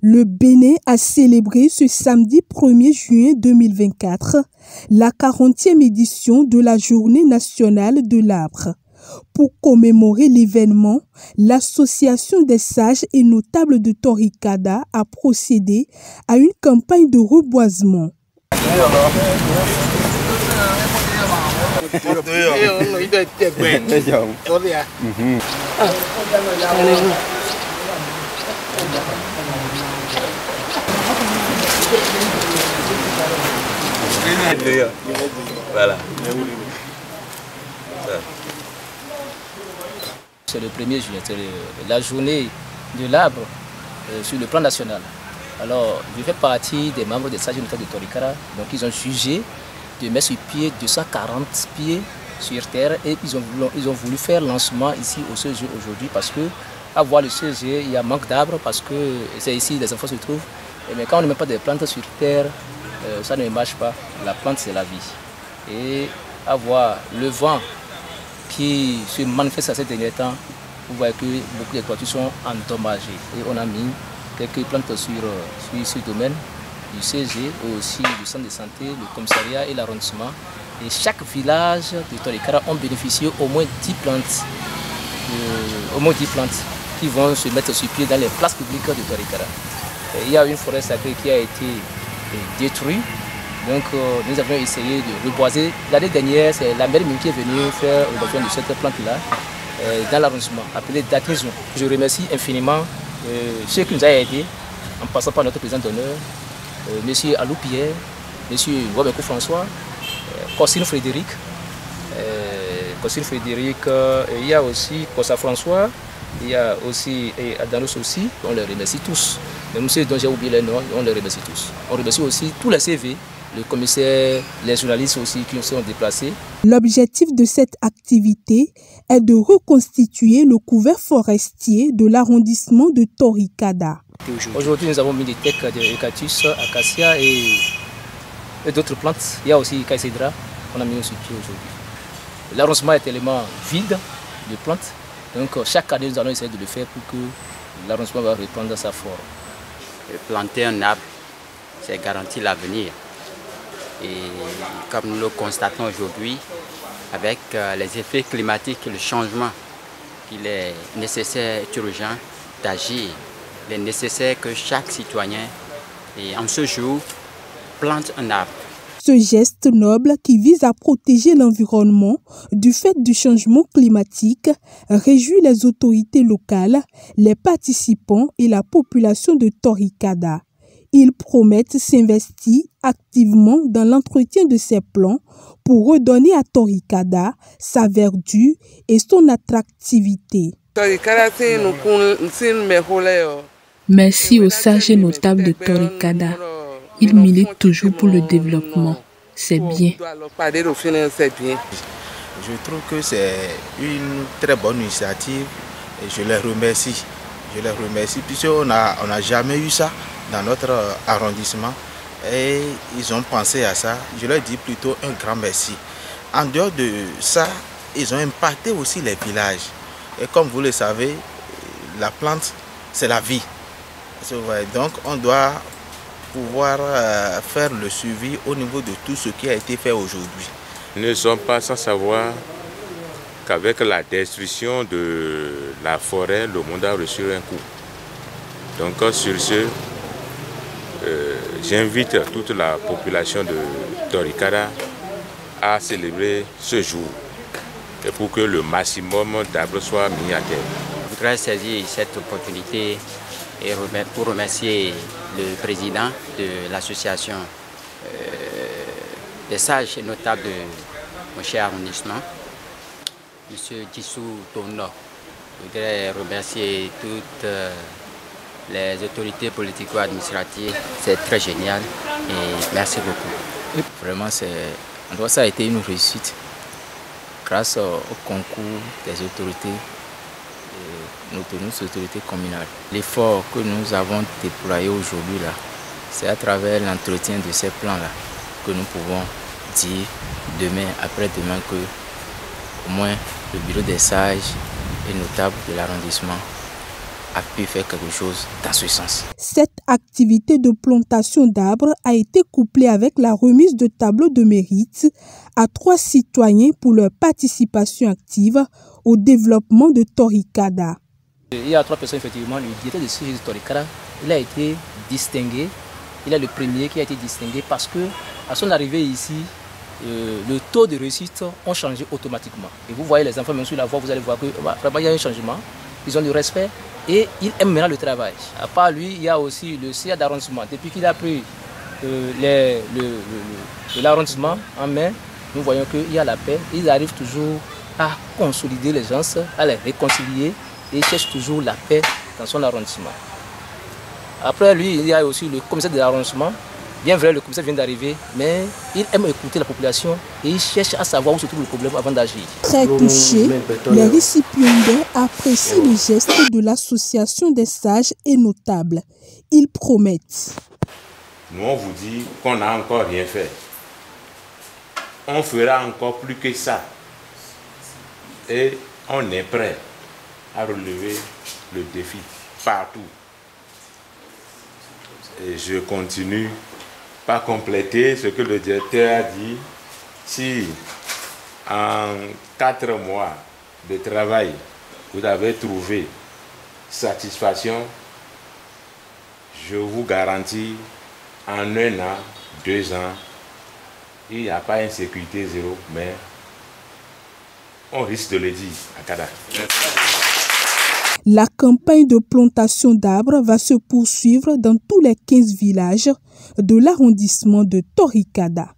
Le Bénin a célébré ce samedi 1er juin 2024 la 40e édition de la Journée nationale de l'arbre. Pour commémorer l'événement, l'Association des sages et notables de Torikada a procédé à une campagne de reboisement. Voilà. C'est le 1er juillet, c'est la journée de l'arbre sur le plan national. Alors, je fais partie des membres des sages et notables de Torikada. Donc, ils ont jugé de mettre sur pied 240 pieds sur terre et ils ont voulu faire lancement ici au CEG aujourd'hui parce que, à voir le CEG, il y a manque d'arbres parce que c'est ici où les enfants se trouvent. Mais quand on ne met pas des plantes sur terre, ça ne marche pas. La plante, c'est la vie. Et à voir le vent qui se manifeste à ces derniers temps, vous voyez que beaucoup de toitures sont endommagées. Et on a mis quelques plantes sur ce domaine du CG, aussi du centre de santé, le commissariat et l'arrondissement. Et chaque village de Torikada ont bénéficié au moins 10 plantes, qui vont se mettre sur pied dans les places publiques de Torikada. Il y a une forêt sacrée qui a été détruite. Donc nous avons essayé de reboiser. L'année dernière, c'est la mairie qui est venue faire le reboisement de cette plante-là dans l'arrondissement, appelé Datinzou. Je remercie infiniment ceux qui nous ont aidés, en passant par notre président d'honneur, M. Alou Pierre, M. Wabeko François, Cossine Frédéric, il y a aussi Kossa François, il y a aussi Adanos aussi, on les remercie tous. Même ceux dont j'ai oublié les noms, on les remercie tous. On remercie aussi tous les CV, le commissaire, les journalistes aussi qui se sont déplacés. L'objectif de cette activité est de reconstituer le couvert forestier de l'arrondissement de Torikada. Aujourd'hui, nous avons mis des tecs de cactus, acacia et d'autres plantes. Il y a aussi caïcédra qu'on a mis sur pied aujourd'hui. L'arrondissement est tellement vide de plantes. Donc chaque année, nous allons essayer de le faire pour que l'arrondissement va reprendre sa forme. Planter un arbre, c'est garantir l'avenir. Et comme nous le constatons aujourd'hui, avec les effets climatiques et le changement, il est nécessaire et urgent d'agir. Il est nécessaire que chaque citoyen, et en ce jour, plante un arbre. Ce geste noble qui vise à protéger l'environnement du fait du changement climatique réjouit les autorités locales, les participants et la population de Torikada. Ils promettent s'investir activement dans l'entretien de ces plans pour redonner à Torikada sa verdure et son attractivité. Merci aux sages et notables de Torikada. Ils militent toujours pour le développement. C'est bien. Je trouve que c'est une très bonne initiative et je les remercie. Je les remercie puisqu'on n'a jamais eu ça dans notre arrondissement et ils ont pensé à ça. Je leur dis plutôt un grand merci. En dehors de ça, ils ont impacté aussi les villages. Et comme vous le savez, la plante, c'est la vie. Donc on doit pouvoir faire le suivi au niveau de tout ce qui a été fait aujourd'hui. Nous ne sommes pas sans savoir qu'avec la destruction de la forêt, le monde a reçu un coup. Donc sur ce, j'invite toute la population de Torikada à célébrer ce jour et pour que le maximum d'arbres soient mis à terre. Je voudrais saisir cette opportunité et pour remercier le président de l'association des sages et notables de mon cher arrondissement, M. Dissou Tono. Je voudrais remercier toutes les autorités politico-administratives. C'est très génial et merci beaucoup. Vraiment, ça a été une réussite grâce au concours des autorités. Nos autorités communales. L'effort que nous avons déployé aujourd'hui, c'est à travers l'entretien de ces plans-là que nous pouvons dire demain, après-demain, que au moins le bureau des sages et notables de l'arrondissement a pu faire quelque chose dans ce sens. Cette activité de plantation d'arbres a été couplée avec la remise de tableaux de mérite à 3 citoyens pour leur participation active au développement de Torikada. Il y a 3 personnes, effectivement. Le directeur de CG de Torikada, il a été distingué. Il est le premier qui a été distingué parce que à son arrivée ici, le taux de réussite a changé automatiquement. Et vous voyez les enfants, même sur la voie, vous allez voir que vraiment il y a un changement. Ils ont du respect et ils aiment maintenant le travail. À part lui, il y a aussi le CA d'arrondissement. Depuis qu'il a pris l'arrondissement en main, nous voyons qu'il y a la paix. Ils arrivent toujours à consolider les gens, à les réconcilier et ils cherchent toujours la paix dans son arrondissement. Après lui, il y a aussi le commissaire de l'arrondissement. Bien vrai, le commissaire vient d'arriver, mais il aime écouter la population et il cherche à savoir où se trouve le problème avant d'agir. Très touchés, les récipiendaires apprécient le geste de l'association des sages et notables. Ils promettent. Nous, on vous dit qu'on n'a encore rien fait. On fera encore plus que ça. Et on est prêt à relever le défi partout. Et je continue par compléter ce que le directeur a dit. Si en 4 mois de travail, vous avez trouvé satisfaction, je vous garantis, en 1 an, 2 ans, il n'y a pas insécurité zéro, mais on risque de le dire à Kada. La campagne de plantation d'arbres va se poursuivre dans tous les 15 villages de l'arrondissement de Torikada.